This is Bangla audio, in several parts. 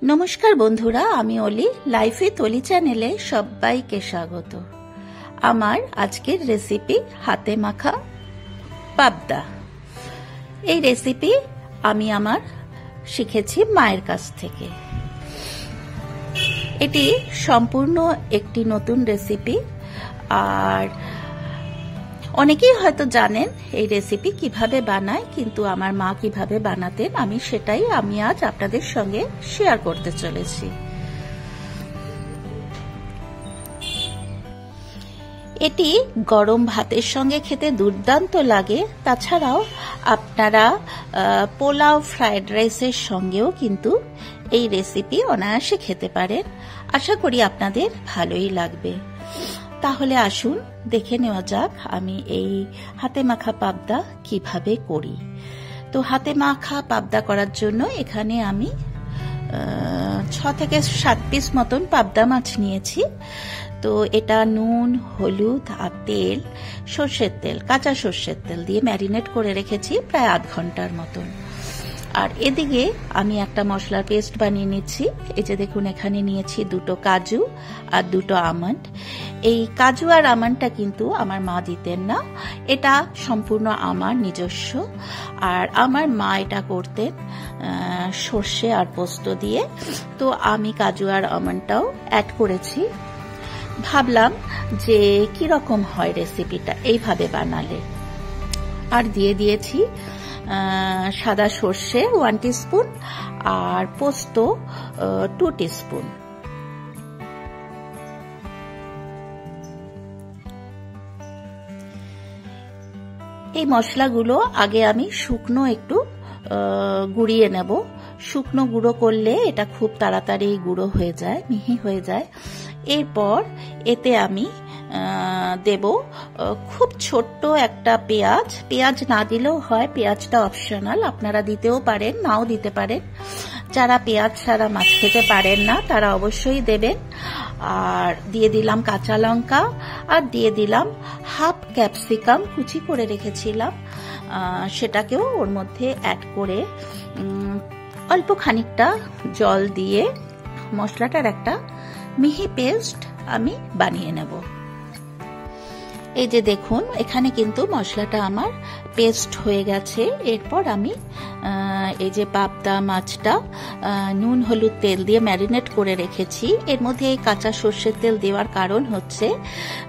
নমস্কার বন্ধুরা, আমি অলি। লাইফ উইথ অলি চ্যানেলে সবাইকে স্বাগত। আমার আজকের রেসিপি হাতে মাখা পাবদা। এই রেসিপি আমি শিখেছি মায়ের কাছ থেকে। এটি সম্পূর্ণ একটি নতুন রেসিপি, আর অনেকেই হয়তো জানেন এই রেসিপি কিভাবে বানায়, কিন্তু আমার মা কিভাবে বানাতেন সেটাই আমি আজ আপনাদের সঙ্গে শেয়ার করতে চলেছি। এটি গরম ভাতের সঙ্গে খেতে দুর্দান্ত লাগে। তাছাড়াও আপনারা পোলাও, ফ্রাইড রাইসের সঙ্গেও কিন্তু এই রেসিপি অনায়াসে খেতে পারেন। আশা করি আপনাদের ভালোই লাগবে। তাহলে আসুন দেখে নেওয়া যাক আমি এই হাতে মাখা পাবদা কিভাবে করি। তো হাতে মাখা পাবদা করার জন্য এখানে আমি 6 থেকে 7 পিস মতন পাবদা মাছ নিয়েছি। তো এটা নুন, হলুদ আর তেল, সর্ষের তেল, কাঁচা সর্ষের তেল দিয়ে ম্যারিনেট করে রেখেছি প্রায় আধ ঘন্টার মতন। আর এদিকে আমি একটা মশলার পেস্ট বানিয়ে নিচ্ছি। এই যে দেখুন, এখানে নিয়েছি 2টো কাজু আর 2টো আমন্ড। এই কাজু আর আমন্ডটা কিন্তু আমার মা দিতেন না, এটা সম্পূর্ণ আমার নিজস্ব। আর আমার মা এটা করতেন সর্ষে আর পোস্ত দিয়ে। তো আমি কাজু আর আমন্ডটাও অ্যাড করেছি। ভাবলাম যে কিরকম হয় রেসিপিটা এইভাবে বানালে। আর দিয়ে দিয়েছি সাদা সর্ষে 1 টিস্পুন আর পোস্ত 2 টিস্পুন। এই মশলাগুলো আগে আমি শুকনো একটু গুঁড়িয়ে নেব। শুকনো গুঁড়ো করলে এটা খুব তাড়াতাড়ি গুঁড়ো হয়ে যায়, মিহি হয়ে যায়। এরপর এতে আমি দেব খুব ছোট্ট একটা পেঁয়াজ। পেঁয়াজ না দিলেও হয়, পেঁয়াজটা অপশনাল, আপনারা দিতেও পারেন, নাও দিতে পারেন। যারা পেঁয়াজ ছাড়া মাছ খেতে পারেন না তারা অবশ্যই দেবেন। আর দিয়ে দিলাম কাঁচা লঙ্কা, আর দিয়ে দিলাম হাফ ক্যাপসিকাম কুচি করে রেখেছিলাম, সেটাকেও ওর মধ্যে অ্যাড করে অল্প খানিকটা জল দিয়ে মশলাটার একটা মিহি পেস্ট আমি বানিয়ে নেব। এই যে দেখুন, এখানে কিন্তু মশলাটা আমার পেস্ট হয়ে গেছে। এরপর আমি এই যে পাবদা মাছটা নুন, হলুদ, তেল দিয়ে ম্যারিনেট করে রেখেছি। এর মধ্যে এই কাঁচা সর্ষের তেল দেওয়ার কারণ হচ্ছে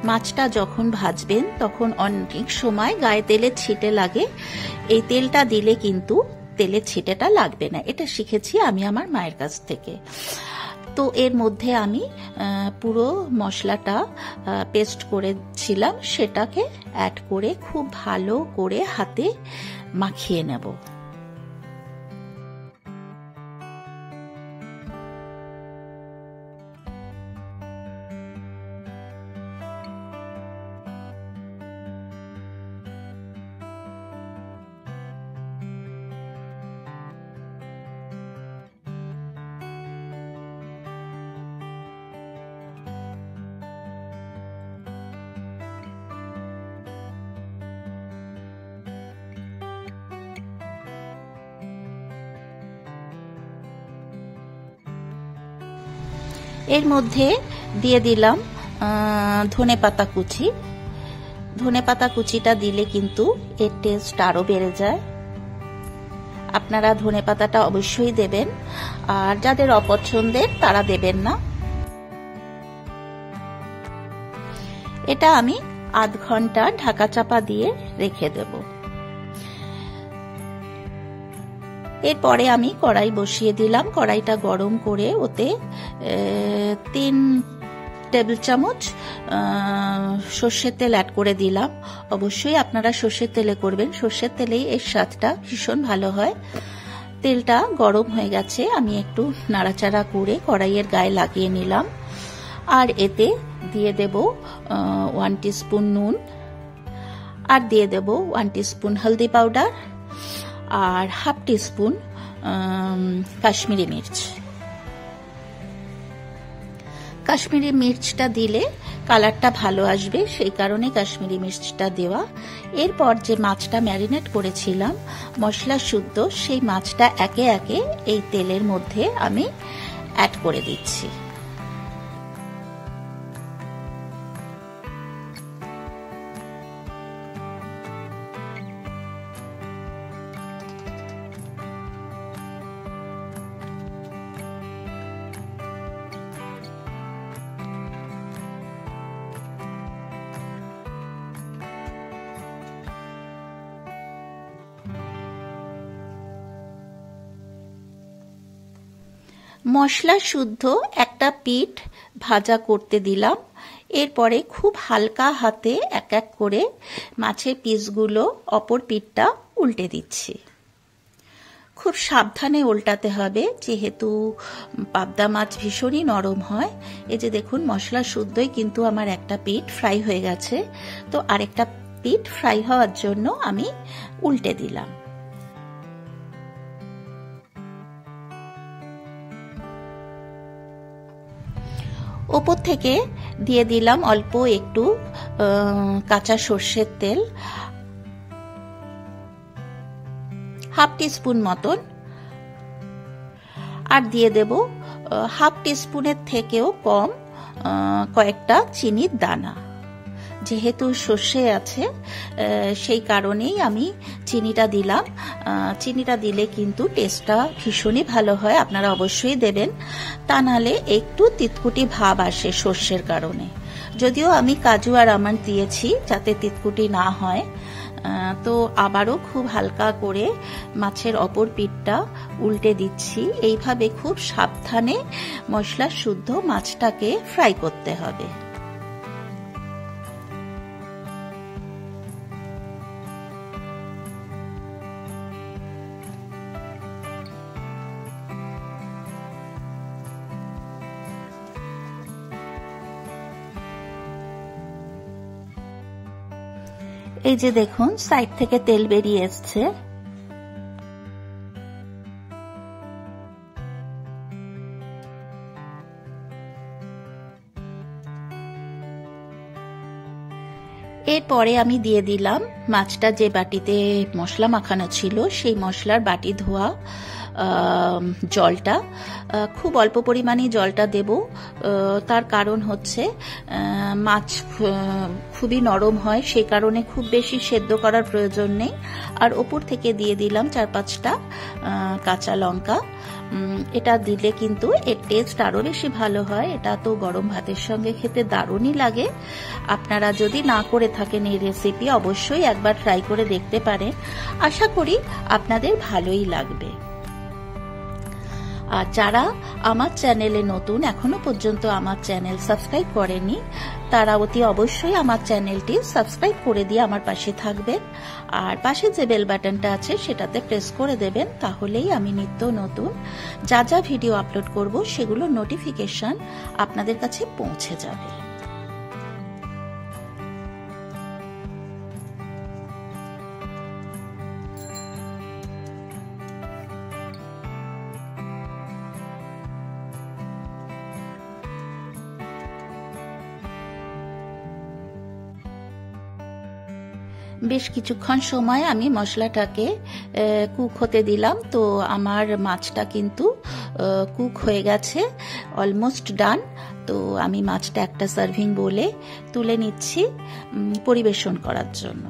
মাছটা যখন ভাজবেন তখন অনেক সময় গায়ে তেলের ছিটে লাগে। এই তেলটা দিলে কিন্তু তেলের ছিটেটা লাগবে না। এটা শিখেছি আমি আমার মায়ের কাছ থেকে। তো এর মধ্যে আমি পুরো মশলাটা পেস্ট করেছিলাম সেটাকে অ্যাড করে খুব ভালো করে হাতে মাখিয়ে নেব। এর মধ্যে দিয়ে দিলাম ধনেপাতা কুচি। ধনেপাতা কুচিটা দিলে কিন্তু এর টেস্ট আরো বেড়ে যায়। আপনারা ধনেপাতাটা অবশ্যই দেবেন, আর যাদের অপছন্দের তারা দেবেন না। এটা আমি আধ ঘন্টা ঢাকা চাপা দিয়ে রেখে দেব। এরপরে আমি কড়াই বসিয়ে দিলাম। কড়াইটা গরম করে ওতে 3 টেবিল চামচ সর্ষের তেল অ্যাড করে দিলাম। অবশ্যই আপনারা সর্ষের তেলে করবেন, সর্ষের তেলেই এর স্বাদটা ভীষণ ভালো হয়। তেলটা গরম হয়ে গেছে, আমি একটু নাড়াচাড়া করে কড়াইয়ের গায়ে লাগিয়ে নিলাম। আর এতে দিয়ে দেব 1 টিস্পুন নুন, আর দিয়ে দেব 1 টিস্পুন হলদি পাউডার, আর হাফ টিস্পুন কাশ্মীরি মির্চ। কাশ্মীরি মির্চটা দিলে কালারটা ভালো আসবে, সেই কারণে কাশ্মীরি মির্চটা দেওয়া। এরপর যে মাছটা ম্যারিনেট করেছিলাম মশলা শুদ্ধ, সেই মাছটা একে একে এই তেলের মধ্যে আমি অ্যাড করে দিচ্ছি। মশলা শুদ্ধ একটা পিঠ ভাজা করতে দিলাম। এরপরে খুব হালকা হাতে এক এক করে মাছের পিসগুলো অপর পিঠটা উল্টে দিচ্ছি। খুব সাবধানে উল্টাতে হবে, যেহেতু পাবদা মাছ ভীষণই নরম হয়। এই যে দেখুন, মশলা শুদ্ধই কিন্তু আমার একটা পিঠ ফ্রাই হয়ে গেছে। তো আরেকটা পিঠ ফ্রাই হওয়ার জন্য আমি উল্টে দিলাম। ওপর থেকে দিয়ে দিলাম অল্প একটু কাঁচা সর্ষের তেল, হাফ টিস্পুন মতন, আর দিয়ে দেব হাফ টিস্পুনের থেকেও কম কয়েকটা চিনির দানা। যেহেতু সর্ষে আছে সেই কারণেই আমি চিনিটা দিলাম। চিনিটা দিলে কিন্তু টেস্টটা ভীষণই ভালো হয়, আপনারা অবশ্যই দেবেন। তা নাহলে একটু তিতকুটি ভাব আসে সর্ষের কারণে। যদিও আমি কাজু আর আমন্ড দিয়েছি যাতে তিতকুটি না হয়। তো আবারও খুব হালকা করে মাছের অপর পিঠটা উল্টে দিচ্ছি। এইভাবে খুব সাবধানে মশলা শুদ্ধ মাছটাকে ফ্রাই করতে হবে। এই যে দেখুন, সাইড থেকে তেল বেরিয়ে এসছে। এরপরে আমি দিয়ে দিলাম মাছটা যে বাটিতে মশলা মাখানো ছিল সেই মশলার বাটি ধোয়া জলটা। খুব অল্প পরিমাণে জলটা দেব, তার কারণ হচ্ছে মাছ খুবই নরম হয়, সেই কারণে খুব বেশি সেদ্ধ করার প্রয়োজন নেই। আর ওপর থেকে দিয়ে দিলাম 4-5টা কাঁচা লঙ্কা। এটা দিলে কিন্তু এর টেস্ট আরো বেশি ভালো হয়। এটা তো গরম ভাতের সঙ্গে খেতে দারুণই লাগে। আপনারা যদি না করে থাকেন এই রেসিপি, অবশ্যই একবার ট্রাই করে দেখতে পারেন। আশা করি আপনাদের ভালোই লাগবে। আর যারা আমার চ্যানেলে নতুন, এখনো পর্যন্ত আমার চ্যানেল সাবস্ক্রাইব করেনি, তারা অতি অবশ্যই আমার চ্যানেলটি সাবস্ক্রাইব করে দিয়ে আমার পাশে থাকবেন। আর পাশে যে বেল বাটনটা আছে সেটাতে প্রেস করে দেবেন, তাহলেই আমি নিত্য নতুন যা যা ভিডিও আপলোড করব সেগুলো নোটিফিকেশন আপনাদের কাছে পৌঁছে যাবে। বেশ কিছুক্ষণ সময় আমি মশলাটাকে কুক হতে দিলাম। তো আমার মাছটা কিন্তু কুক হয়ে গেছে, অলমোস্ট ডান। তো আমি মাছটা একটা সার্ভিং বোলে তুলে নিচ্ছি পরিবেশন করার জন্য।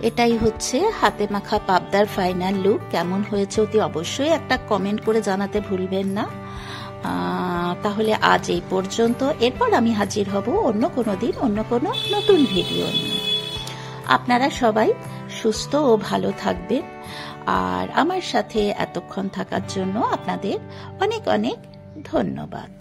এটাই হচ্ছে হাতে মাখা পাবদার ফাইনাল লুক। কেমন হয়েছে অতি অবশ্যই একটা কমেন্ট করে জানাতে ভুলবেন না। তাহলে আজ এই পর্যন্ত। এরপর আমি হাজির হব অন্য কোনো দিন অন্য কোনো নতুন ভিডিও নিয়ে। আপনারা সবাই সুস্থ ও ভালো থাকবেন। আর আমার সাথে এতক্ষণ থাকার জন্য আপনাদের অনেক অনেক ধন্যবাদ।